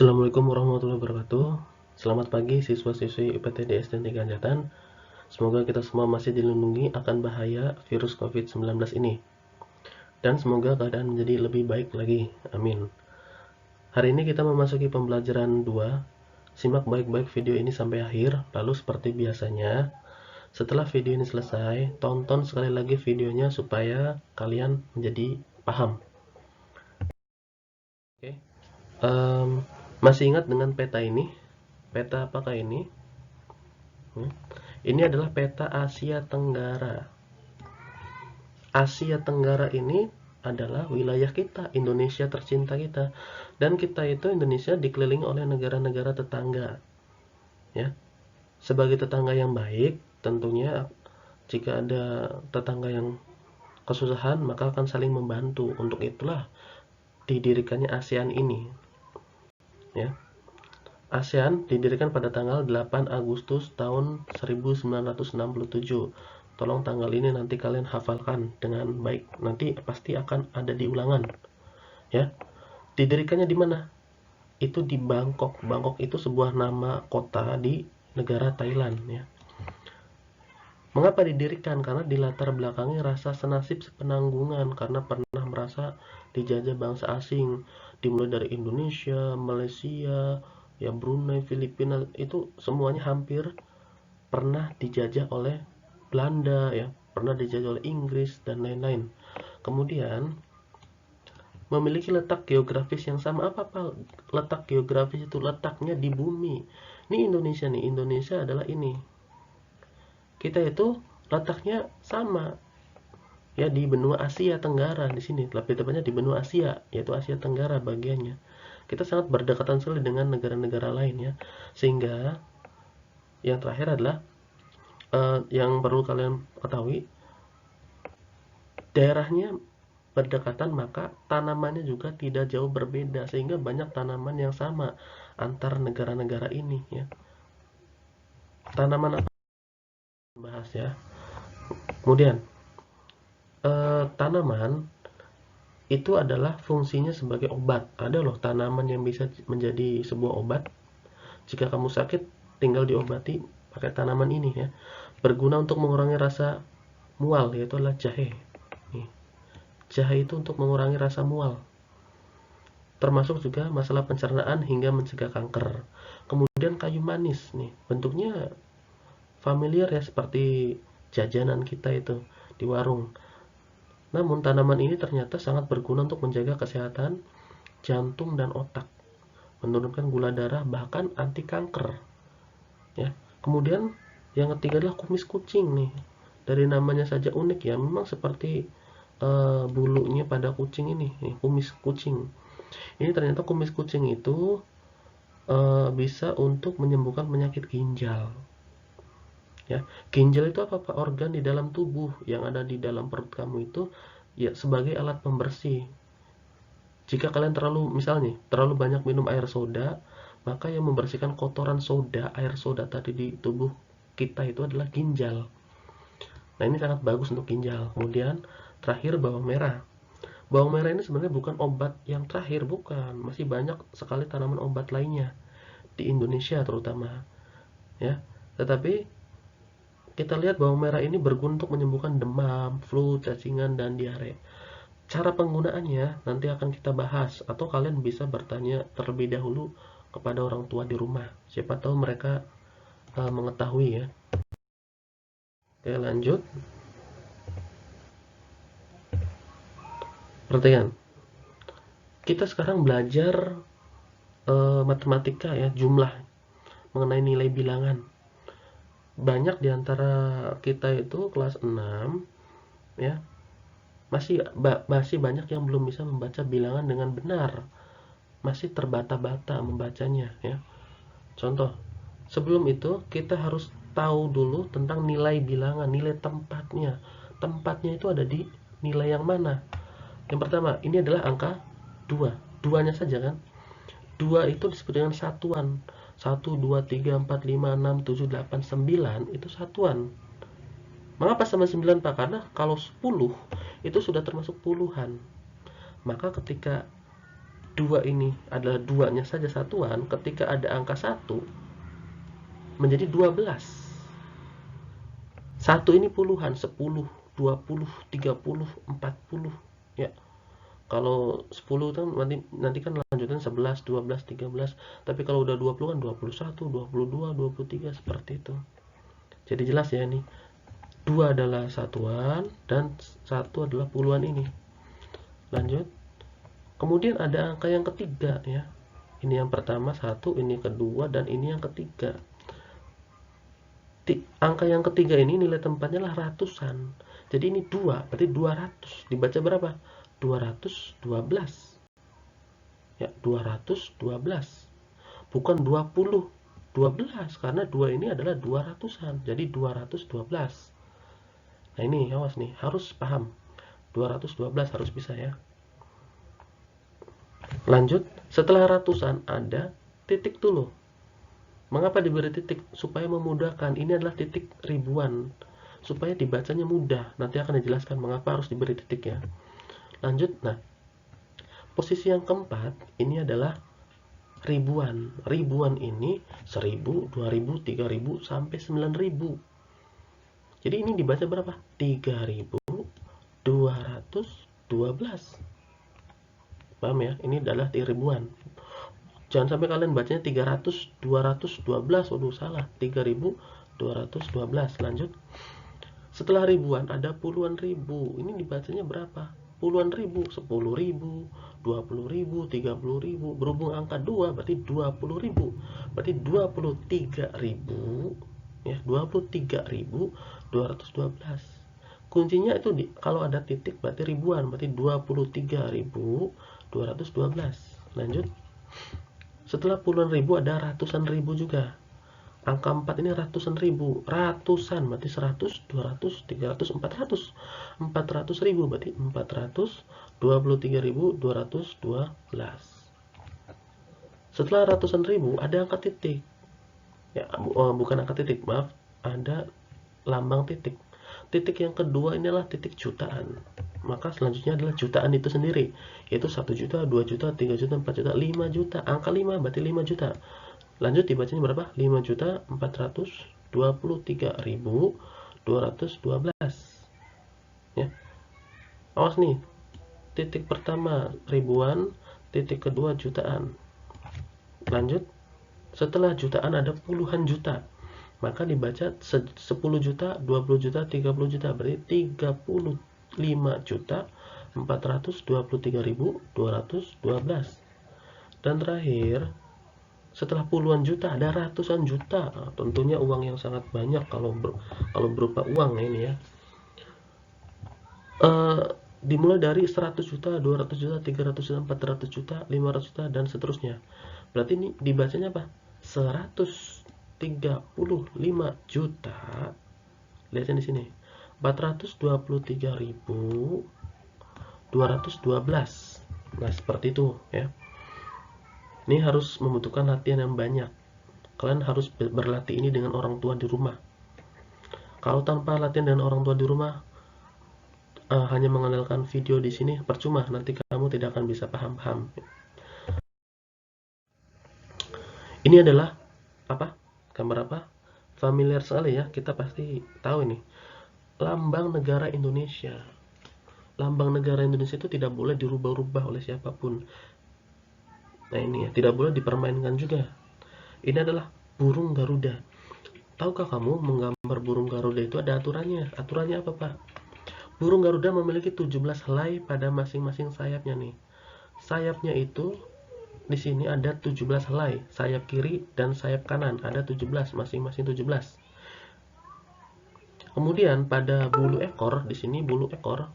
Assalamualaikum warahmatullahi wabarakatuh. Selamat pagi siswa-siswi IPTD SD Negeri Ganjatan. Semoga kita semua masih dilindungi akan bahaya virus COVID-19 ini. Dan semoga keadaan menjadi lebih baik lagi. Amin. Hari ini kita memasuki pembelajaran 2. Simak baik-baik video ini sampai akhir. Lalu seperti biasanya, setelah video ini selesai, tonton sekali lagi videonya supaya kalian menjadi paham. Oke. Masih ingat dengan peta ini? Peta apakah ini? Ini adalah peta Asia Tenggara. Asia Tenggara ini adalah wilayah kita, Indonesia tercinta kita. Dan kita itu Indonesia dikelilingi oleh negara-negara tetangga. Ya. Sebagai tetangga yang baik, tentunya jika ada tetangga yang kesusahan, maka akan saling membantu. Untuk itulah didirikannya ASEAN ini. Ya. ASEAN didirikan pada tanggal 8 Agustus tahun 1967. Tolong tanggal ini nanti kalian hafalkan dengan baik. Nanti pasti akan ada di ulangan. Ya. Didirikannya di mana? Itu di Bangkok. Bangkok itu sebuah nama kota di negara Thailand, ya. Mengapa didirikan? Karena di latar belakangnya rasa senasib sepenanggungan karena pernah merasa dijajah bangsa asing, dimulai dari Indonesia, Malaysia, ya Brunei, Filipina, itu semuanya hampir pernah dijajah oleh Belanda, ya, pernah dijajah oleh Inggris dan lain-lain. Kemudian memiliki letak geografis yang sama. Apa letak geografis itu? Letaknya di bumi. Ini Indonesia nih, Indonesia adalah ini. Kita itu letaknya sama, ya, di benua Asia Tenggara di sini. Lebih tepatnya di benua Asia, yaitu Asia Tenggara bagiannya. Kita sangat berdekatan sekali dengan negara-negara lain, ya. Sehingga yang terakhir adalah yang perlu kalian ketahui, daerahnya berdekatan, maka tanamannya juga tidak jauh berbeda, sehingga banyak tanaman yang sama antar negara-negara ini, ya. Tanaman apa bahas, ya. Kemudian tanaman itu adalah fungsinya sebagai obat. Ada loh tanaman yang bisa menjadi sebuah obat. Jika kamu sakit, tinggal diobati pakai tanaman ini, ya. Berguna untuk mengurangi rasa mual, yaitu adalah jahe. Nih. Jahe itu untuk mengurangi rasa mual. Termasuk juga masalah pencernaan hingga mencegah kanker. Kemudian kayu manis nih, bentuknya familiar ya, seperti jajanan kita itu di warung. Namun tanaman ini ternyata sangat berguna untuk menjaga kesehatan jantung dan otak, menurunkan gula darah, bahkan anti kanker, ya. Kemudian yang ketiga adalah kumis kucing nih. Dari namanya saja unik, ya, memang seperti bulunya pada kucing ini, nih, kumis kucing. Ini ternyata kumis kucing itu bisa untuk menyembuhkan penyakit ginjal. Ya, ginjal itu apa Pak? Organ di dalam tubuh yang ada di dalam perut kamu itu, ya, sebagai alat pembersih. Jika kalian misalnya terlalu banyak minum air soda, maka yang membersihkan kotoran soda, air soda tadi di tubuh kita itu adalah ginjal. Nah, ini sangat bagus untuk ginjal. Kemudian terakhir bawang merah. Bawang merah ini sebenarnya bukan obat yang terakhir, bukan. Masih banyak sekali tanaman obat lainnya di Indonesia terutama, ya. Tetapi kita lihat bawang merah ini berguna untuk menyembuhkan demam, flu, cacingan, dan diare. Cara penggunaannya nanti akan kita bahas, atau kalian bisa bertanya terlebih dahulu kepada orang tua di rumah. Siapa tahu mereka mengetahui, ya. Oke, lanjut. Perhatikan. Kita sekarang belajar matematika, ya, jumlah, mengenai nilai bilangan. Banyak diantara kita itu kelas 6, ya, masih banyak yang belum bisa membaca bilangan dengan benar, masih terbata-bata membacanya, ya. Contoh, sebelum itu kita harus tahu dulu tentang nilai bilangan, nilai tempatnya. Tempatnya itu ada di nilai yang mana? Yang pertama, ini adalah angka 2. Duanya saja kan? 2 itu disebut dengan satuan. 1, 2, 3, 4, 5, 6, 7, 8, 9 itu satuan. Mengapa sama 9 Pak? Karena kalau 10 itu sudah termasuk puluhan. Maka ketika 2 ini adalah duanya saja satuan, ketika ada angka 1 menjadi 12. 1 ini puluhan, 10, 20, 30, 40 ya. Kalau 10 kan nanti kan lanjutan 11, 12, 13. Tapi kalau udah 20 kan 21, 22, 23 seperti itu. Jadi jelas ya ini. 2 adalah satuan dan 1 adalah puluhan ini. Lanjut. Kemudian ada angka yang ketiga ya. Ini yang pertama 1, ini kedua, dan ini yang ketiga. Angka yang ketiga ini nilai tempatnya lah ratusan. Jadi ini 2, berarti 200. Dibaca berapa? 212. Ya, 212. Bukan 20, 12 karena 2 ini adalah 200-an. Jadi 212. Nah, ini awas nih, harus paham. 212 harus bisa ya. Lanjut, setelah ratusan ada titik dulu. Mengapa diberi titik? Supaya memudahkan. Ini adalah titik ribuan. Supaya dibacanya mudah. Nanti akan dijelaskan mengapa harus diberi titik ya. Lanjut, nah. Posisi yang keempat, ini adalah ribuan. Ribuan ini 1000, 2000, 3000, sampai 9000. Jadi ini dibaca berapa? 3212. Paham ya? Ini adalah ribuan. Jangan sampai kalian bacanya 300, 212. Waduh, salah. 3212. Lanjut. Setelah ribuan ada puluhan ribu. Ini dibacanya berapa? Puluhan ribu, 10.000, 20.000, 30.000. Berhubung angka 2 berarti 20.000. Berarti 23.000 ya, 23.212. Kuncinya itu kalau ada titik berarti ribuan, berarti 23.212. Lanjut. Setelah puluhan ribu ada ratusan ribu juga. Angka 4 ini ratusan ribu. Ratusan berarti 100, 200, 300, 400. 400 ribu berarti 423.212. Setelah ratusan ribu ada angka titik. Ya, bukan angka titik, maaf. Ada lambang titik. Titik yang kedua inilah titik jutaan. Maka selanjutnya adalah jutaan itu sendiri, yaitu 1 juta, 2 juta, 3 juta, 4 juta, 5 juta. Angka 5 berarti 5 juta. Lanjut dibacanya berapa? 5.423.212 ya. Awas nih. Titik pertama ribuan, titik kedua jutaan. Lanjut. Setelah jutaan ada puluhan juta. Maka dibaca 10 juta, 20 juta, 30 juta. Berarti 35 juta 423.212. Dan terakhir, setelah puluhan juta ada ratusan juta. Nah, tentunya uang yang sangat banyak kalau berupa uang ini ya. Dimulai dari 100 juta, 200 juta, 300 juta, 400 juta, 500 juta, dan seterusnya. Berarti ini dibacanya apa? 135 juta. Lihatnya di sini. 423.212. Nah, seperti itu ya. Ini harus membutuhkan latihan yang banyak. Kalian harus berlatih ini dengan orang tua di rumah. Kalau tanpa latihan dengan orang tua di rumah, hanya mengandalkan video di sini, percuma. Nanti kamu tidak akan bisa paham-paham. Ini adalah apa? Gambar apa? Familiar sekali ya. Kita pasti tahu ini. Lambang negara Indonesia. Lambang negara Indonesia itu tidak boleh dirubah-rubah oleh siapapun. Nah ini ya, tidak boleh dipermainkan juga. Ini adalah burung Garuda. Tahukah kamu menggambar burung Garuda itu ada aturannya? Aturannya apa, Pak? Burung Garuda memiliki 17 helai pada masing-masing sayapnya nih. Sayapnya itu di sini ada 17 helai, sayap kiri dan sayap kanan ada 17, masing-masing 17. Kemudian pada bulu ekor di sini, bulu ekor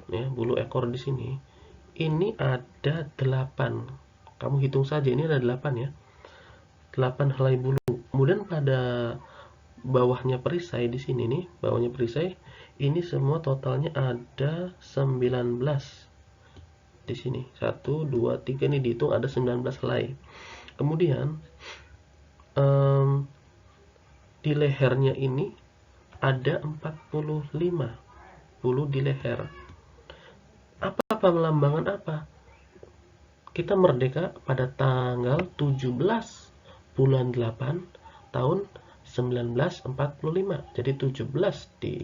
ya, bulu ekor di sini ini ada 8. Kamu hitung saja, ini ada 8 ya. 8 helai bulu. Kemudian pada bawahnya perisai di sini nih, bawahnya perisai ini semua totalnya ada 19. Di sini 1 2 3 ini dihitung ada 19 helai. Kemudian di lehernya ini ada 45 bulu di leher. Apa melambangkan apa? kita merdeka pada tanggal 17 bulan 8 tahun 1945. Jadi 17 di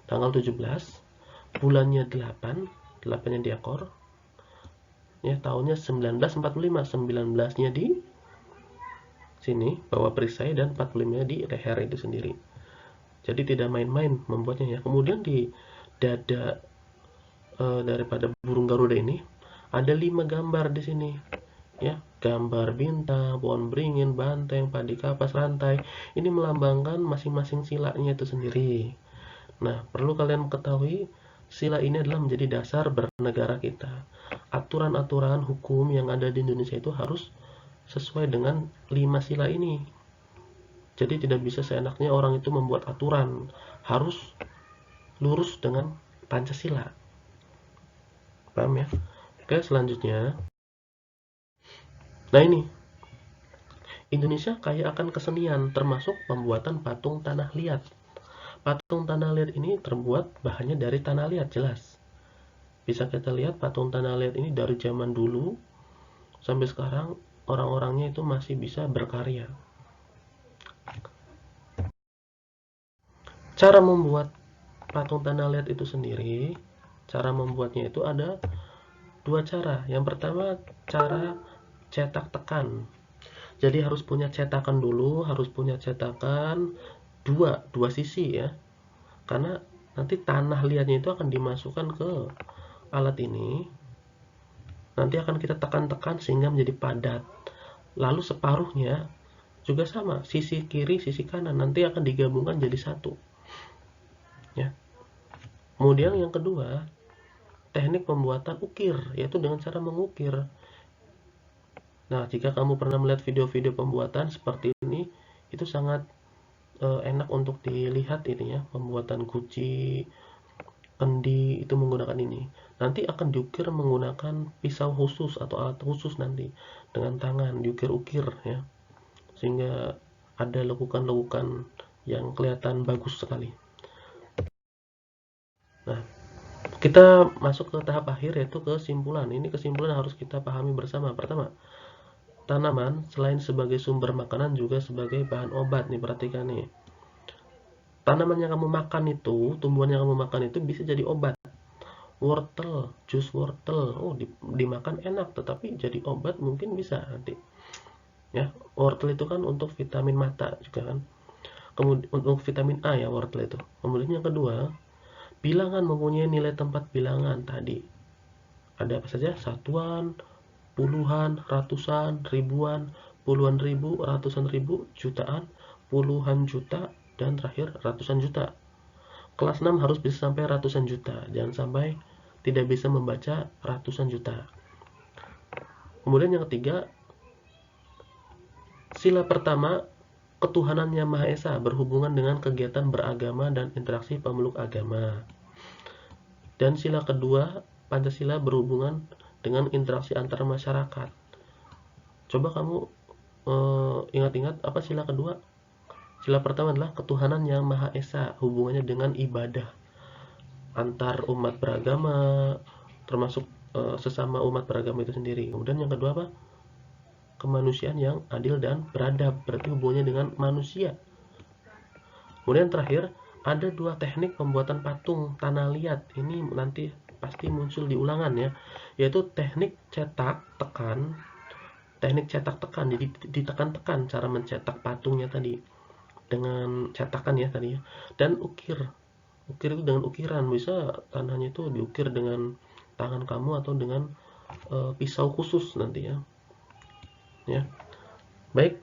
tanggal 17, bulannya 8, 8-nya di akor, ya, tahunnya 1945, 19-nya di sini bawah perisai dan 45-nya di leher itu sendiri. Jadi tidak main-main membuatnya ya. Kemudian di dada daripada burung Garuda ini ada 5 gambar di sini. Ya, gambar bintang, pohon beringin, banteng, padi kapas, rantai. Ini melambangkan masing-masing silanya itu sendiri. Nah, perlu kalian ketahui, sila ini adalah menjadi dasar bernegara kita. Aturan-aturan hukum yang ada di Indonesia itu harus sesuai dengan 5 sila ini. Jadi tidak bisa seenaknya orang itu membuat aturan, harus lurus dengan Pancasila. Paham ya? Oke, selanjutnya. Nah ini, Indonesia kaya akan kesenian, termasuk pembuatan patung tanah liat. Patung tanah liat ini terbuat bahannya dari tanah liat, jelas. Bisa kita lihat patung tanah liat ini dari zaman dulu sampai sekarang orang-orangnya itu masih bisa berkarya. Cara membuat patung tanah liat itu sendiri, cara membuatnya itu ada 2 cara. Yang pertama, cara cetak tekan. Jadi harus punya cetakan dulu, harus punya cetakan dua sisi ya. Karena nanti tanah liatnya itu akan dimasukkan ke alat ini. Nanti akan kita tekan-tekan sehingga menjadi padat. Lalu separuhnya juga sama, sisi kiri, sisi kanan nanti akan digabungkan jadi satu. Ya. Kemudian yang kedua, teknik pembuatan ukir, yaitu dengan cara mengukir. Nah, jika kamu pernah melihat video-video pembuatan seperti ini, itu sangat enak untuk dilihat ini ya, pembuatan guci, kendi itu menggunakan ini. Nanti akan diukir menggunakan pisau khusus atau alat khusus nanti dengan tangan diukir-ukir ya, sehingga ada lekukan-lekukan yang kelihatan bagus sekali. Nah, kita masuk ke tahap akhir yaitu kesimpulan. Ini kesimpulan harus kita pahami bersama. Pertama, tanaman selain sebagai sumber makanan juga sebagai bahan obat nih, perhatikan nih. Tanaman yang kamu makan itu, tumbuhan yang kamu makan itu bisa jadi obat. Wortel, jus wortel, oh dimakan enak, tetapi jadi obat mungkin bisa nanti. Ya, wortel itu kan untuk vitamin mata juga kan. Kemudian untuk vitamin A ya wortel itu. Kemudian yang kedua, bilangan mempunyai nilai tempat bilangan tadi. Ada apa saja? Satuan, puluhan, ratusan, ribuan, puluhan ribu, ratusan ribu, jutaan, puluhan juta, dan terakhir ratusan juta. Kelas 6 harus bisa sampai ratusan juta, jangan sampai tidak bisa membaca ratusan juta. Kemudian yang ketiga, sila pertama, ketuhanan yang Maha Esa berhubungan dengan kegiatan beragama dan interaksi pemeluk agama. Dan sila kedua, Pancasila berhubungan dengan interaksi antar masyarakat. Coba kamu ingat-ingat apa sila kedua? Sila pertama adalah ketuhanan yang Maha Esa, hubungannya dengan ibadah antar umat beragama, termasuk sesama umat beragama itu sendiri. Kemudian yang kedua apa? Kemanusiaan yang adil dan beradab, berarti hubungannya dengan manusia. Kemudian terakhir, ada 2 teknik pembuatan patung tanah liat. Ini nanti pasti muncul di ulangan ya, yaitu teknik cetak tekan. Teknik cetak tekan, jadi ditekan-tekan cara mencetak patungnya tadi dengan cetakan ya tadi ya. Dan ukir. Ukir itu dengan ukiran, bisa tanahnya itu diukir dengan tangan kamu atau dengan pisau khusus nanti ya. Ya. Baik.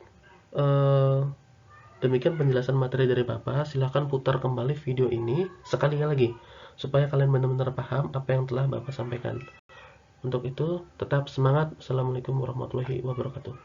Demikian penjelasan materi dari Bapak. Silahkan putar kembali video ini sekali lagi supaya kalian benar-benar paham apa yang telah Bapak sampaikan. Untuk itu, tetap semangat. Assalamualaikum warahmatullahi wabarakatuh.